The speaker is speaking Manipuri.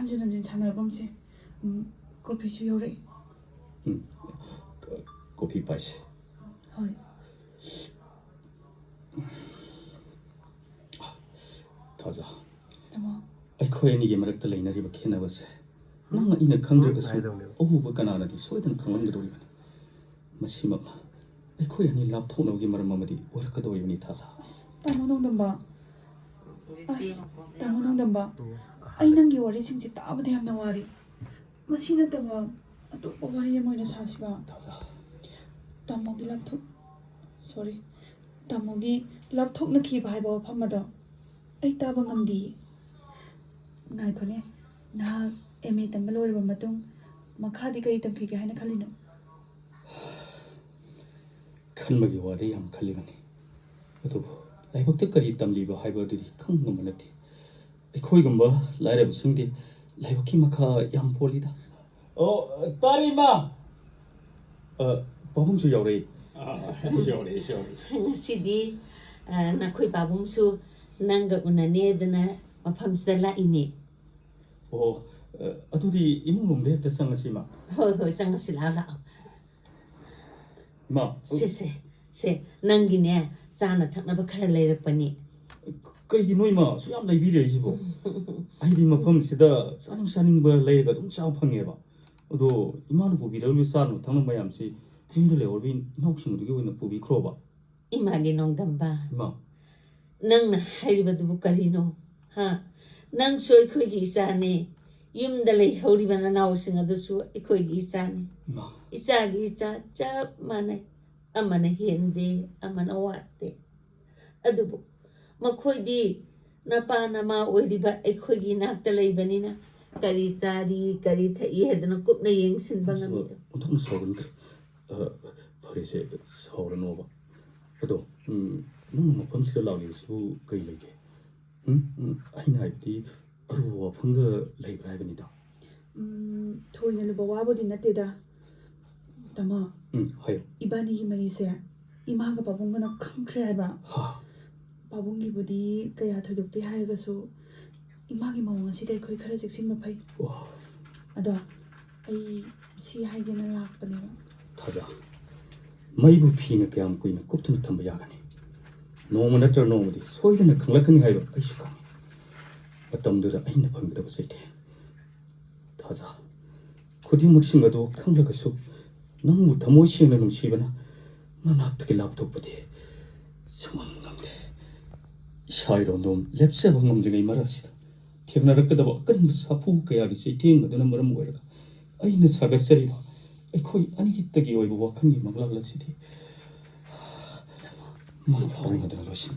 한진 한진 자날검지 커피수 요래 커피 파이시 허이 타자 담아 ꯑꯩꯈꯣꯏ ꯑꯅꯤꯒꯤ ꯃꯔꯛꯇ ꯂꯩꯅꯔꯤꯕ ꯈꯦꯟꯅꯕꯁꯦ ꯅꯪ ꯑꯩꯅ ꯈꯪꯗ꯭ꯔꯒꯁꯨ ꯑꯎꯕ ꯀꯅꯥꯅꯗꯤ ꯁꯣꯏꯗꯅ ꯈꯪꯍꯟꯒꯗꯧꯔꯤꯕꯅꯤ ꯃꯁꯤꯃꯛꯅ ꯑꯩꯈꯣꯏ ꯑꯅꯤ ꯂꯥꯞꯊꯣꯛꯅꯕꯒꯤ ꯃꯔꯝ ꯑꯃꯗꯤ ꯑꯣꯏꯔꯛꯀꯗꯧꯔꯤꯕꯅꯤ ꯊꯥꯖ ꯇꯥꯃꯣ ꯅꯣꯡꯗꯝꯕ ꯑꯁ ꯇꯥꯃꯣ ꯅꯣꯡꯗꯝꯕ ꯑꯩ ꯅꯪꯒꯤ ꯋꯥꯔꯤꯁꯤꯡꯁꯦ ꯇꯥꯕꯗ ꯌꯥꯝꯅ ꯋꯥꯔꯤ ꯃꯁꯤ ꯅꯠꯇꯕ ꯑꯇꯣꯞꯄ ꯋꯥꯔꯤ ꯑꯃ ꯑꯣꯏꯅ ꯁꯥꯁꯤꯕ ꯊꯥꯖ ꯇꯥꯃꯣꯒꯤ ꯇꯥꯃꯣꯒꯤ ꯂꯥꯞꯊꯣꯛꯅꯈꯤꯕ ꯍꯥꯏꯕ ꯋꯥꯐꯝ ꯑꯗꯣ ꯑꯩ ꯇꯥꯕ ꯉꯝꯗꯤꯌꯦ ꯉꯥꯏꯈꯣꯅꯦ ꯅꯍꯥꯛ MA ꯇꯝꯕ ꯂꯣꯏꯔꯕ ꯃꯇꯨꯡ ꯃꯈꯥꯗꯤ ꯀꯔꯤ ꯇꯝꯈꯤꯒꯦ ꯍꯥꯏꯅ ꯈꯜꯂꯤꯅꯣ ꯈꯟꯕꯒꯤ ꯋꯥꯗꯤ ꯌꯥꯝ ꯈꯜꯂꯤꯕꯅꯤ ꯑꯗꯨꯕꯨ ꯂꯥꯏꯕꯛꯇ ꯀꯔꯤ ꯇꯝꯂꯤꯕ ꯍꯥꯏꯕꯗꯨꯗꯤ ꯈꯪꯕ ꯉꯝꯕ ꯅꯠꯇꯦ ꯑꯩꯈꯣꯏꯒꯨꯝꯕ ꯂꯥꯏꯔꯕꯁꯤꯡꯗꯤ ꯂꯥꯏꯕꯛꯀꯤ ꯃꯈꯥ ꯌꯥꯝ ꯄꯣꯜꯂꯤꯗ ꯑꯣ ꯇꯥꯔꯤꯃꯥ ꯄꯥꯕꯨꯡꯁꯨ ꯌꯥꯎꯔꯛꯏ ꯉꯁꯤꯗꯤ ꯅꯈꯣꯏ ꯄꯥꯕꯨꯡꯁꯨ ꯅꯪꯒ ꯎꯅꯅꯦꯗꯅ ꯃꯐꯝꯁꯤꯗ ꯂꯥꯛꯏꯅꯦ ꯑꯣ ꯑꯗꯨꯗꯤ ꯏꯃꯨꯡꯂꯣꯝꯗ ꯍꯦꯛꯇ ꯆꯪꯉꯁꯤ ꯏꯃꯥ ꯍꯣꯏ ꯍꯣꯏ ꯆꯪꯉꯁꯤ ꯂꯥꯛꯑꯣ ꯂꯥꯛꯑꯣ ꯏꯃꯥ ꯁꯦ ꯅꯪꯒꯤꯅꯦ ꯆꯥꯅ ꯊꯛꯅꯕ ꯈꯔ ꯂꯩꯔꯛꯄꯅꯤ ꯀꯩꯒꯤꯅꯣ ꯏꯃꯥ ꯁꯨꯛ ꯌꯥꯝ ꯂꯩꯕꯤꯔꯛꯏꯁꯤꯕꯣ ꯑꯩꯗꯤ ꯃꯐꯝꯁꯤꯗ ꯆꯥꯅꯤꯡꯕ ꯂꯩꯔꯒ ꯑꯗꯨꯝ ꯆꯥꯕ ꯐꯪꯉꯦꯕ ꯑꯗꯣ ꯏꯃꯥꯅ ꯄꯨꯕꯤꯔꯛꯂꯤꯕ ꯆꯥꯅꯕ ꯊꯛꯅꯕ ꯃꯌꯥꯝꯁꯤ ꯌꯨꯝꯗ ꯂꯩꯍꯧꯔꯤꯕ ꯏꯅꯥꯎꯁꯤꯡꯗꯨꯒꯤ ꯑꯣꯏꯅ ꯄꯨꯕꯤꯈ꯭ꯔꯣꯕ 이마게 농담바 이마 낭나 하리바도 부까리노 하 낭수 이코이기 이사네 윰달레 허리바나 나오싱아도수 이코이기 이사네 이마 이사기 이사 짭마네 아마나 히엔데 아마나 와테 아두부 마코이디 나빠나마 오리바 이코이기 낙달레이바니나 까리사리 까리타 이헤드나 꿉나 옌신방아미도 엄청 서운데 버리세 서운어봐 ꯑꯗꯣ ꯅꯪꯅ ꯃꯐꯝꯁꯤꯗ ꯂꯥꯛꯂꯤꯕꯁꯤꯕꯨ ꯀꯩ ꯂꯩꯒꯦ ꯑꯩꯅ ꯍꯥꯏꯕꯗꯤ ꯑꯔꯨꯕ ꯋꯥꯐꯝꯒ ꯂꯩꯕ꯭ꯔꯥ ꯍꯥꯏꯕꯅꯤꯗ ꯊꯣꯏꯅ ꯂꯨꯕ ꯋꯥꯕꯨꯗꯤ ꯅꯠꯇꯦꯗ ꯇꯥꯃꯣ ꯍꯥꯏꯌꯣ 이반이기 말이세 이마가 바본거나 큼크레 해봐 바본기보디 그야 도둑대 하여가서 이마기 마음은 시대 거의 카라 직신마 파이 아더 아이 시 하이게는 락바네요 타자 마이부 피는 그냥 꾸이는 꼽투는 탐바 야가네 노무 나터 노무디 소이드는 강락하니 하이로 아이수 강해 어떤들은 아이나 밤이다 보세요 타자 고딩 먹신가도 강락하수 너무 담오시는 놈시바나 난 악하게 랍독보디 성함감대 샤이로 놈 랩세 방금중에 말하시다 태어나락다봐 끈무 사푸 그야기 세팅거드는 뭐라 뭐라가 아이는 사가서리라 거의 아니 히떡이 오이고 와칸이 막랄라시디 뭐 파워가 들어가신